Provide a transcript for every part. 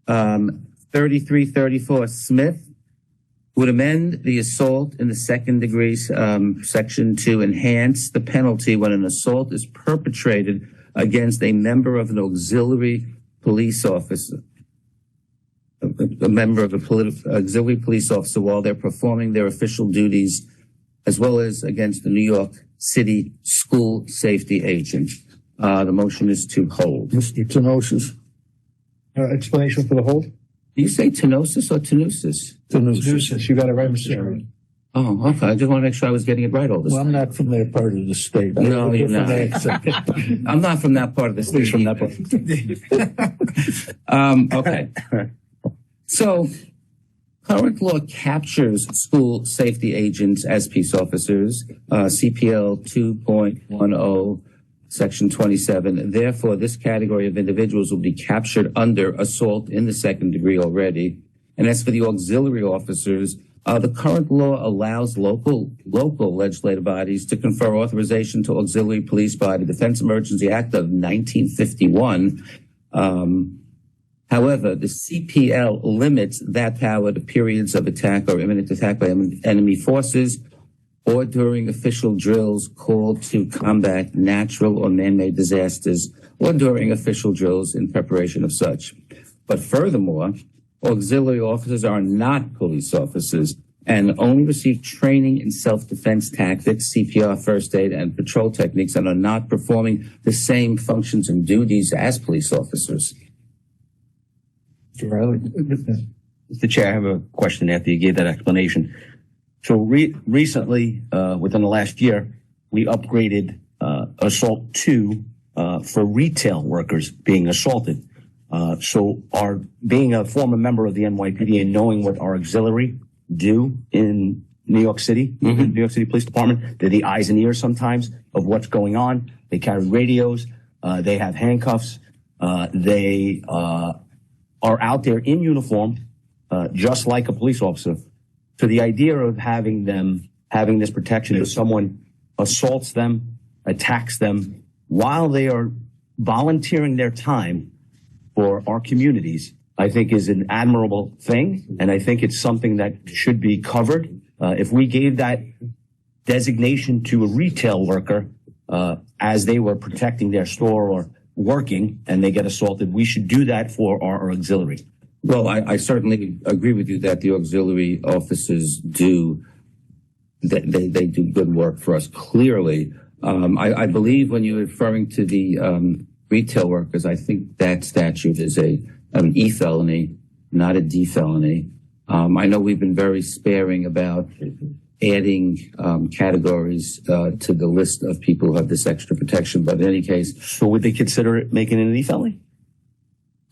3334 Smith would amend the assault in the second degree, section to enhance the penalty when an assault is perpetrated against a member of an auxiliary police officer, a member of auxiliary police officer while they're performing their official duties, as well as against the New York City School Safety Agent. The motion is to hold. Mr. Tenosis. Explanation for the hold? Do you say tenosis or tenusis? Tenosis. You got it right, Mr. Chairman. Oh, okay. I just want to make sure I was getting it right all this Well, time. I'm not from that part of the state. No, you're not. I'm not from that part of the state. He's from that part. Okay. So, current law captures school safety agents as peace officers, CPL 2.10, Section 27. Therefore, this category of individuals will be captured under assault in the second degree already. And as for the auxiliary officers, the current law allows local legislative bodies to confer authorization to auxiliary police by the Defense Emergency Act of 1951. However, the CPL limits that power to periods of attack or imminent attack by enemy forces, or during official drills called to combat natural or man-made disasters, or during official drills in preparation of such. But furthermore, auxiliary officers are not police officers and only receive training in self-defense tactics, CPR, first aid, and patrol techniques, and are not performing the same functions and duties as police officers. Mr. Reilly. Mr. Chair, I have a question after you gave that explanation. So recently, within the last year, we upgraded Assault 2 for retail workers being assaulted. So being a former member of the NYPD and knowing what our auxiliary do in New York City, New York City Police Department, they're the eyes and ears sometimes of what's going on. They carry radios. They have handcuffs. They are out there in uniform, just like a police officer. So the idea of having this protection if someone assaults them, attacks them while they are volunteering their time for our communities, I think is an admirable thing. And I think it's something that should be covered. If we gave that designation to a retail worker, as they were protecting their store or working and they get assaulted, we should do that for our auxiliary. Well, I certainly agree with you that the auxiliary officers do, they do good work for us, clearly. I believe when you're referring to the retail workers, I think that statute is an E felony, not a D felony. I know we've been very sparing about adding categories to the list of people who have this extra protection, but in any case. So would they consider it making it an E felony?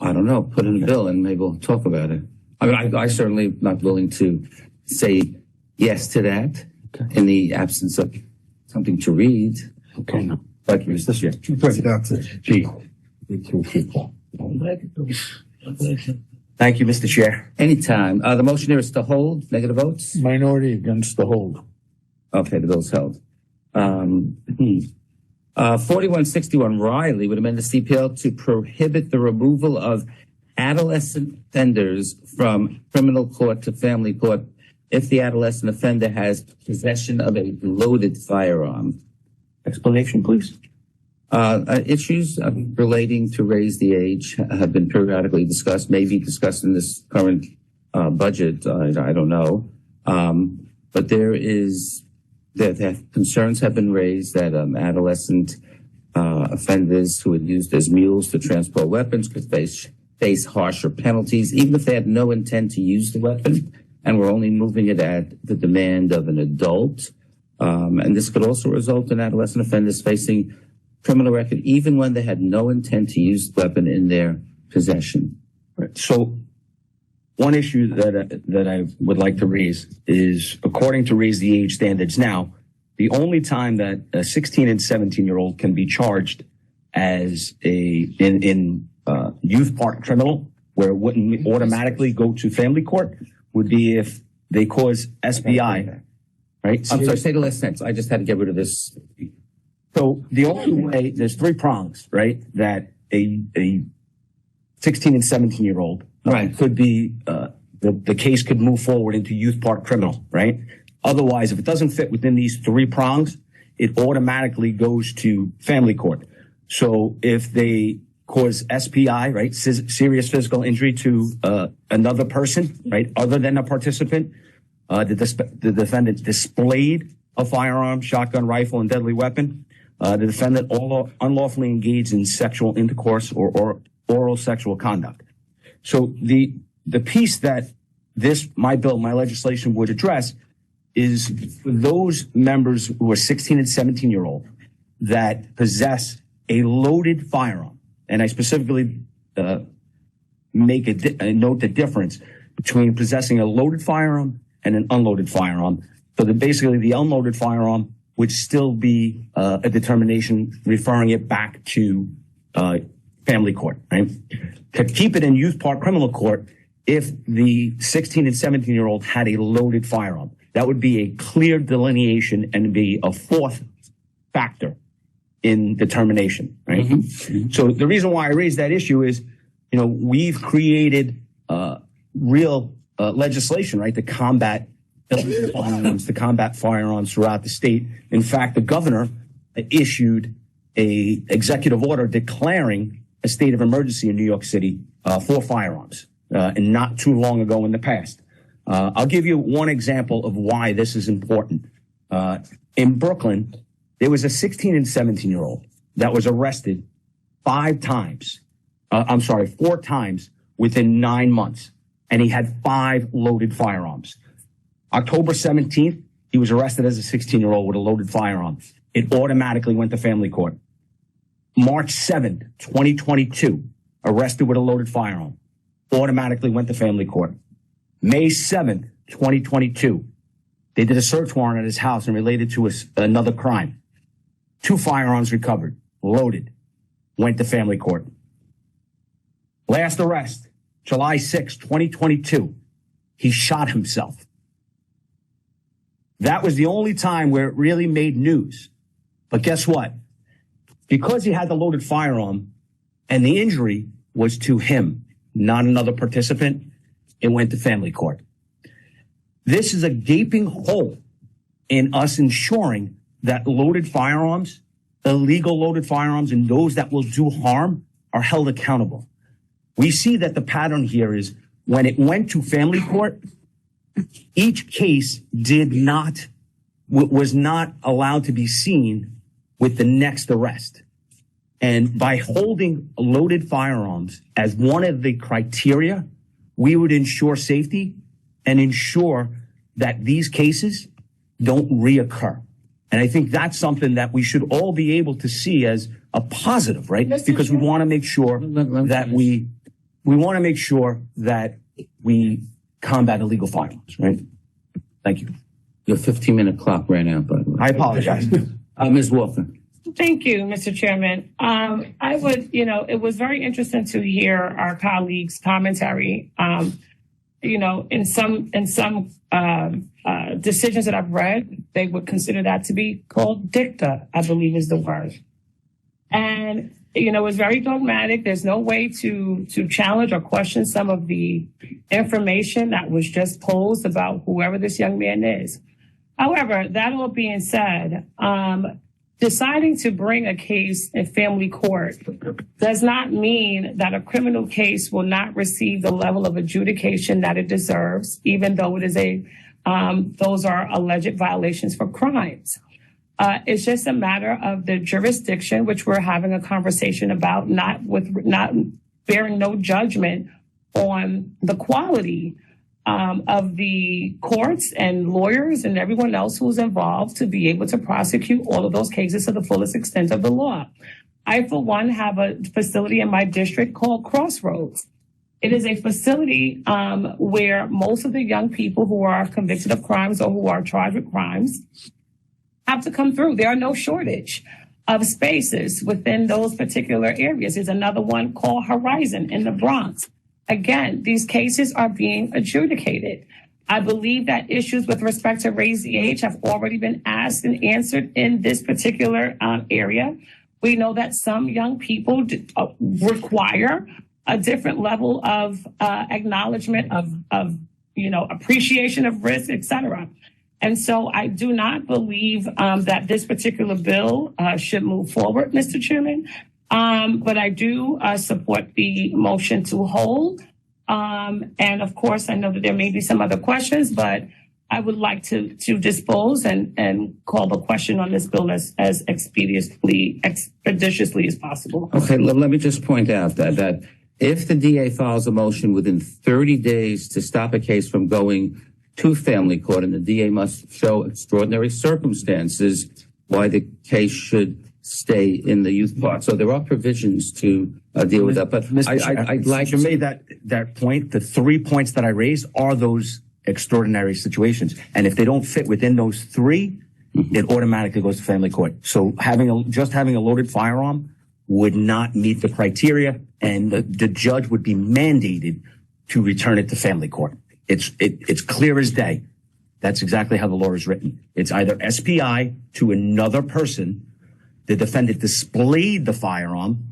I don't know, put in a bill and maybe we'll talk about it. I mean, I certainly am not willing to say yes to that in the absence of something to read. Okay. But Mr. Chair. Thank you, Mr. Chair. Anytime. The motion here is to hold. Negative votes? Minority against the hold. Okay, the bill's held. 4161 Reilly would amend the CPL to prohibit the removal of adolescent offenders from criminal court to family court if the adolescent offender has possession of a loaded firearm. Explanation, please. Issues relating to raise the age have been periodically discussed, maybe discussed in this current budget. I don't know. But concerns have been raised that adolescent offenders who are used as mules to transport weapons could face harsher penalties, even if they had no intent to use the weapon, and we're only moving it at the demand of an adult. And this could also result in adolescent offenders facing criminal record, even when they had no intent to use the weapon in their possession. Right. So one issue that I would like to raise is, according to Raise the Age standards now, the only time that a 16 and 17-year-old can be charged as in youth park criminal, where it wouldn't automatically go to family court, would be if they cause SBI, right? I'm sorry, say the last sentence. I just had to get rid of this. So the only way, there's three prongs, right, that a 16 and 17-year-old. Right. Could be, the case could move forward into youth part criminal, right? Otherwise, if it doesn't fit within these three prongs, it automatically goes to family court. So if they cause SPI, right, serious physical injury to another person, right, other than a participant, the defendant displayed a firearm, shotgun, rifle, and deadly weapon, the defendant unlawfully engaged in sexual intercourse or oral sexual conduct. So the piece that my legislation would address is for those members who are 16 and 17-year-old that possess a loaded firearm. And I specifically make a note the difference between possessing a loaded firearm and an unloaded firearm. So that basically the unloaded firearm would still be a determination referring it back to family court, right? To keep it in youth part criminal court, if the 16 and 17-year-old had a loaded firearm, that would be a clear delineation and be a fourth factor in determination, right? Mm-hmm. So the reason why I raised that issue is, we've created real legislation, right, to combat firearms throughout the state. In fact, the governor issued a executive order declaring a state of emergency in New York City for firearms, and not too long ago in the past. I'll give you one example of why this is important. In Brooklyn, there was a 16 and 17-year-old that was arrested 4 times within 9 months, and he had 5 loaded firearms. October 17th, he was arrested as a 16-year-old with a loaded firearm. It automatically went to family court. March 7th, 2022, arrested with a loaded firearm. Automatically went to family court. May 7th, 2022, they did a search warrant at his house and related to another crime. 2 firearms recovered, loaded, went to family court. Last arrest, July 6th, 2022, he shot himself. That was the only time where it really made news. But guess what? Because he had the loaded firearm and the injury was to him, not another participant, it went to family court. This is a gaping hole in us ensuring that loaded firearms, illegal loaded firearms, and those that will do harm are held accountable. We see that the pattern here is when it went to family court, each case was not allowed to be seen with the next arrest. And by holding loaded firearms as one of the criteria, we would ensure safety and ensure that these cases don't reoccur. And I think that's something that we should all be able to see as a positive, right? Because we want to make sure that we want to make sure that we combat illegal firearms, right? Thank you. Your 15-minute clock ran out, by the way. I apologize. Ms. Walker. Thank you, Mr. Chairman. It was very interesting to hear our colleagues' commentary. In some decisions that I've read, they would consider that to be called dicta, I believe is the word. And, it's very dogmatic. There's no way to challenge or question some of the information that was just posed about whoever this young man is. However, that all being said, deciding to bring a case in family court does not mean that a criminal case will not receive the level of adjudication that it deserves, even though it is those are alleged violations for crimes. It's just a matter of the jurisdiction, which we're having a conversation about, not bearing no judgment on the quality of the courts and lawyers and everyone else who's involved to be able to prosecute all of those cases to the fullest extent of the law. I, for one, have a facility in my district called Crossroads. It is a facility where most of the young people who are convicted of crimes or who are charged with crimes have to come through. There are no shortage of spaces within those particular areas. There's another one called Horizon in the Bronx. Again, these cases are being adjudicated. I believe that issues with respect to raise the age have already been asked and answered in this particular area. We know that some young people require a different level of acknowledgement of appreciation of risk, et cetera. And so I do not believe that this particular bill should move forward, Mr. Chairman. But I do support the motion to hold. And of course, I know that there may be some other questions, but I would like to dispose and call the question on this bill as expeditiously as possible. Okay, let me just point out that if the DA files a motion within 30 days to stop a case from going to family court, and the DA must show extraordinary circumstances why the case should stay in the youth park. So there are provisions to deal with that. But I'd like you made that point. The 3 points that I raised are those extraordinary situations, and if they don't fit within those 3, it automatically goes to family court. So having a loaded firearm would not meet the criteria, and the judge would be mandated to return it to family court. It's clear as day. That's exactly how the law is written. It's either SPI to another person, the defendant displayed the firearm,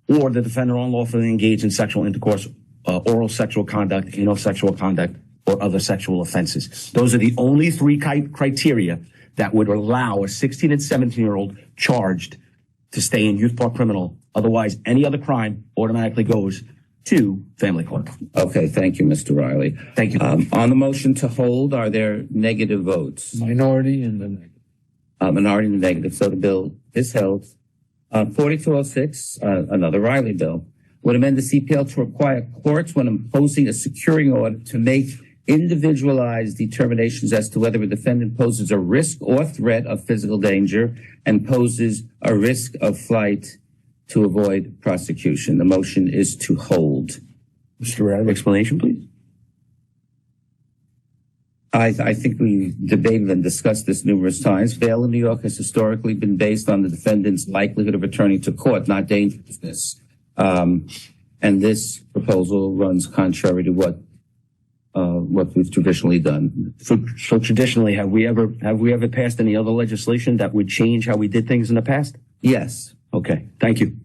or the defendant unlawfully engaged in sexual intercourse, oral sexual conduct, anal sexual conduct, or other sexual offenses. Those are the only 3 criteria that would allow a 16 and 17-year-old charged to stay in youth park criminal. Otherwise, any other crime automatically goes to family court. Okay, thank you, Mr. Reilly. Thank you. On the motion to hold, are there negative votes? Minority and the negative. Minority and the negative. So the bill is held. 4206, another Reilly bill, would amend the CPL to require courts, when imposing a securing order, to make individualized determinations as to whether a defendant poses a risk or threat of physical danger and poses a risk of flight to avoid prosecution. The motion is to hold. Mr. Reilly. Explanation, please. I think we debated and discussed this numerous times. Bail in New York has historically been based on the defendant's likelihood of returning to court, not dangerousness. And this proposal runs contrary to what we've traditionally done. So traditionally, have we ever passed any other legislation that would change how we did things in the past? Yes. Okay, thank you.